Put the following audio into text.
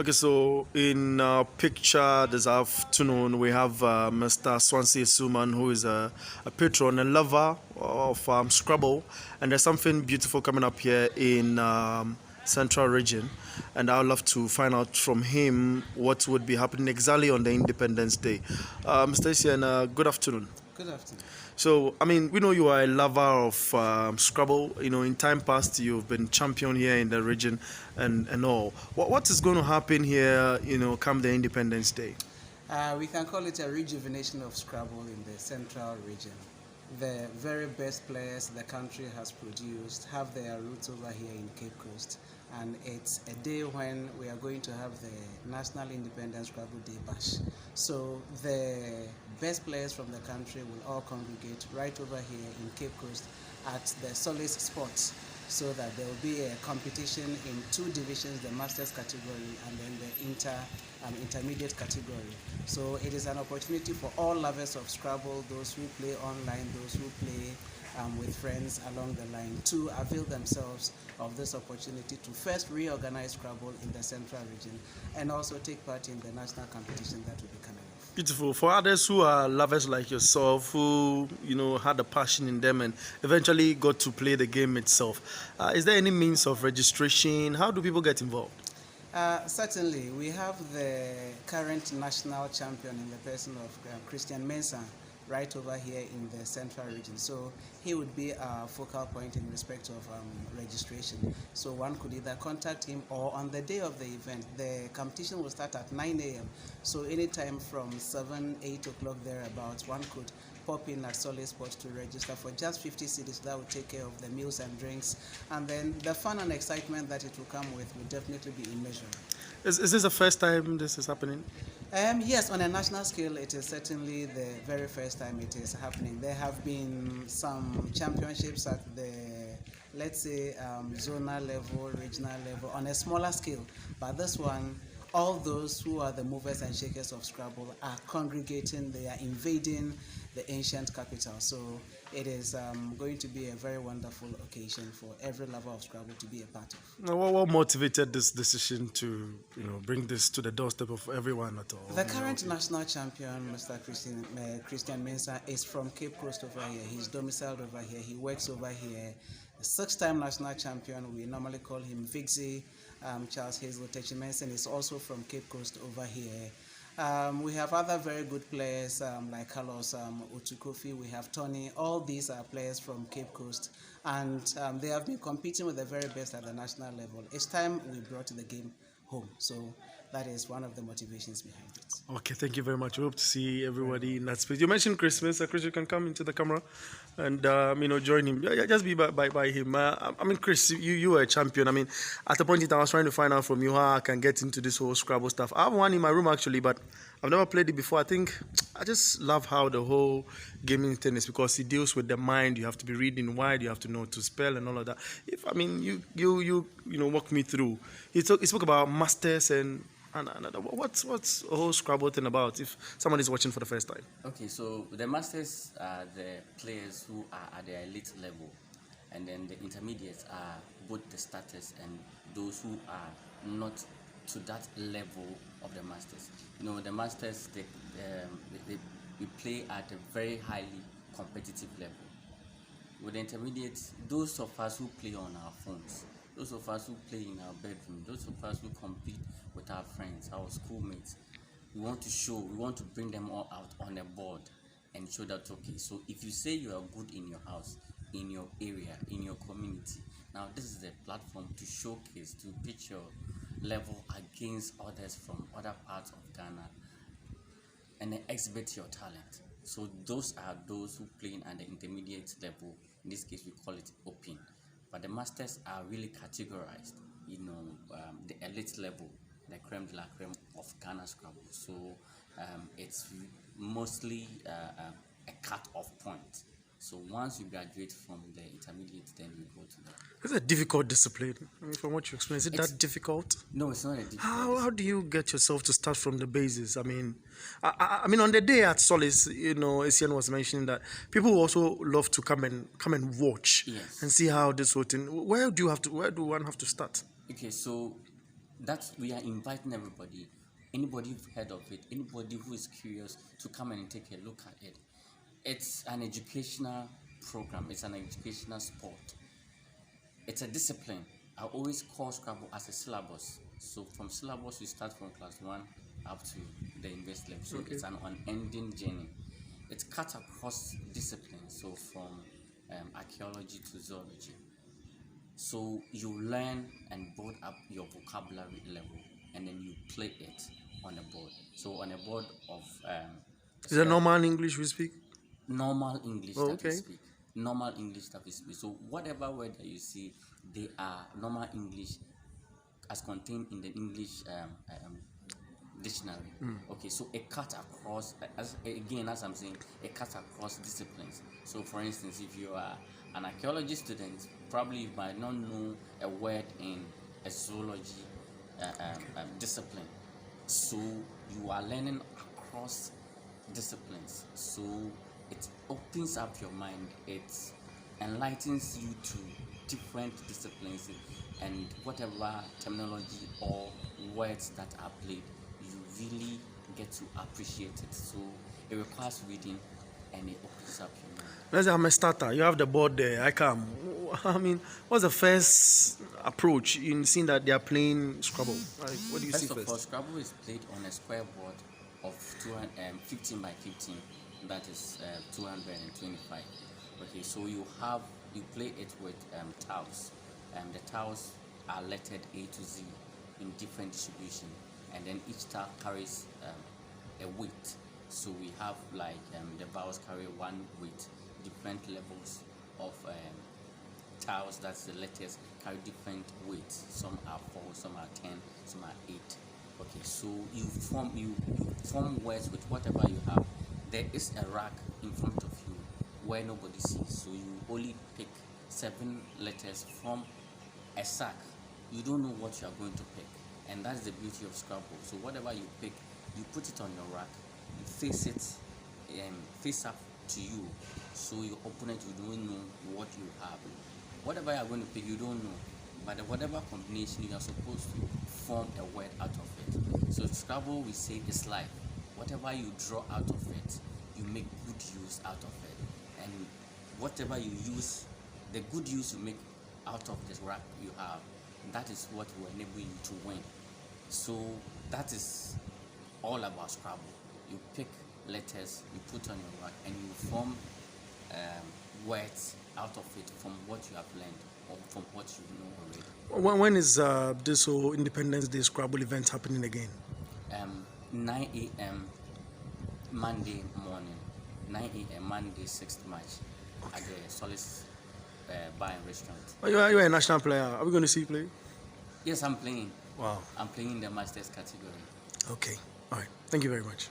Okay, so in our picture this afternoon, we have Mr. Swansea Suman, who is a patron and lover of Scrabble. And there's something beautiful coming up here in Central Region. And I'd love to find out from him what would be happening exactly on the Independence Day. Mr. Isian, good afternoon. Good afternoon. So, I mean, we know you are a lover of Scrabble. You know, in time past, you've been champion here in the region and all. What is going to happen here, come the Independence Day? We can call it a rejuvenation of Scrabble in the central region. The very best players the country has produced have their roots over here in Cape Coast, and it's a day when we are going to have the National Independence Scrabble Day Bash. So the best players from the country will all congregate right over here in Cape Coast at the Solace Sports, so that there will be a competition in two divisions, the masters category and then the intermediate category. So it is an opportunity for all lovers of Scrabble, those who play online, those who play with friends along the line, to avail themselves of this opportunity to first reorganize Scrabble in the central region and also take part in the national competition that will be coming up. Beautiful. For others who are lovers like yourself, who had a passion in them and eventually got to play the game itself, is there any means of registration? How do people get involved? Certainly, we have the current national champion in the person of Christian Mensah right over here in the central region. So he would be a focal point in respect of registration. So one could either contact him, or on the day of the event, the competition will start at 9 a.m. So anytime from 7, 8 o'clock thereabouts, one could pop in at Solid Sports to register for just 50 cedis. That will take care of the meals and drinks, and then the fun and excitement that it will come with will definitely be immeasurable. Is this the first time this is happening? Yes, on a national scale, it is certainly the very first time it is happening. There have been some championships at the, let's say, zonal level, regional level, on a smaller scale. But this one, all those who are the movers and shakers of Scrabble are congregating, they are invading the ancient capital. So it is going to be a very wonderful occasion for every lover of Scrabble to be a part of. Now, what motivated this decision to bring this to the doorstep of everyone at all? The current national champion, Mr. Christian Mensah, is from Cape Coast over here. He's domiciled over here. He works over here. A six-time national champion, we normally call him Vixie. Charles Hazel Techimenson is also from Cape Coast over here. We have other very good players like Carlos Utukofi, we have Tony. All these are players from Cape Coast, and they have been competing with the very best at the national level. It's time we brought the game home. So that is one of the motivations behind it. Okay, thank you very much. We hope to see everybody in that space. You mentioned Christmas. Chris, you can come into the camera and join him. Yeah, just be by him. I mean, Chris, you were a champion. I mean, at the point in time, I was trying to find out from you how I can get into this whole Scrabble stuff. I have one in my room actually, but I've never played it before. I think I just love how the whole gaming thing is, because it deals with the mind. You have to be reading wide. You have to know to spell and all of that. If I mean, you walk me through. He spoke about masters and what's the whole Scrabble thing about, if someone is watching for the first time? Okay, so the masters are the players who are at the elite level, and then the intermediates are both the starters and those who are not to that level of the masters. The masters, they play at a very highly competitive level. With the intermediates, those of us who play on our phones, those of us who play in our bedroom, those of us who compete with our friends, our schoolmates, we want to bring them all out on a board and show that, okay, so if you say you are good in your house, in your area, in your community, now this is a platform to showcase, to pitch your level against others from other parts of Ghana and then exhibit your talent. So those are those who play at the intermediate level. In this case, we call it open. But the masters are really categorized, the elite level, the creme de la creme of Ghana Scrabble. So it's mostly a cut-off point. So once you graduate from the intermediate, then you go to the... It's a difficult discipline. I mean, from what you explained, is it that difficult? No, it's not a difficult. How do you get yourself to start from the basis? I mean, on the day at Solace, Asian was mentioning that people also love to come and watch, yes, and see how this whole thing. Where do one have to start? Okay, so That's we are inviting everybody, anybody who've heard of it, anybody who is curious to come and take a look at it. It's an educational program. It's an educational sport. It's a discipline. I always call Scrabble as a syllabus. So from syllabus, we start from class 1 up to the university level. So it's an unending journey. It's cut across disciplines, so from archaeology to zoology. So you learn and build up your vocabulary level, and then you play it on a board. So on a board of Is it normal English we speak? normal English Oh, that we okay. speak. Normal English that we speak. So whatever word that you see, they are normal English as contained in the English dictionary. Okay, so it cuts across, as I'm saying, it cuts across disciplines. So for instance, if you are an archaeology student, probably you might not know a word in a zoology discipline. So you are learning across disciplines. So it opens up your mind, it enlightens you to different disciplines, and whatever terminology or words that are played, you really get to appreciate it. So it requires reading, and it opens up your mind. Let's say I'm a starter. You have the board there. I come. I mean, what's the first approach in seeing that they are playing Scrabble? Like, what do you see First of all, first? Scrabble is played on a square board of 15 by 15. That is 225. Okay, so you play it with tiles. The tiles are lettered A to Z in different distribution, and then each tile carries a weight. So we have like the vowels carry one weight, different levels of tiles, that's the letters, carry different weights. Some are 4, some are 10, some are 8. Okay, so you form words with whatever you have. There is a rack in front of you where nobody sees, so you only pick 7 letters from a sack. You don't know what you are going to pick, and that's the beauty of Scrabble. So whatever you pick, you put it on your rack, you face it face up to you, so your opponent will don't know what you have. Whatever you are going to pick, you don't know, but whatever combination, you are supposed to form a word out of it. So Scrabble, we say, is life. Whatever you draw out of it, you make good use out of it, and whatever you use, the good use you make out of this rack you have, that is what will enable you to win. So that is all about Scrabble. You pick letters, you put on your rack, and you form words out of it from what you have learned or from what you know already. When is this whole Independence Day Scrabble event happening again? 9 a.m. Monday morning, 9 a.m. Monday, 6th March, at the Solace Bar and Restaurant. Oh, you are a national player. Are we going to see you play? Yes, I'm playing. Wow. I'm playing in the Masters category. Okay. All right. Thank you very much.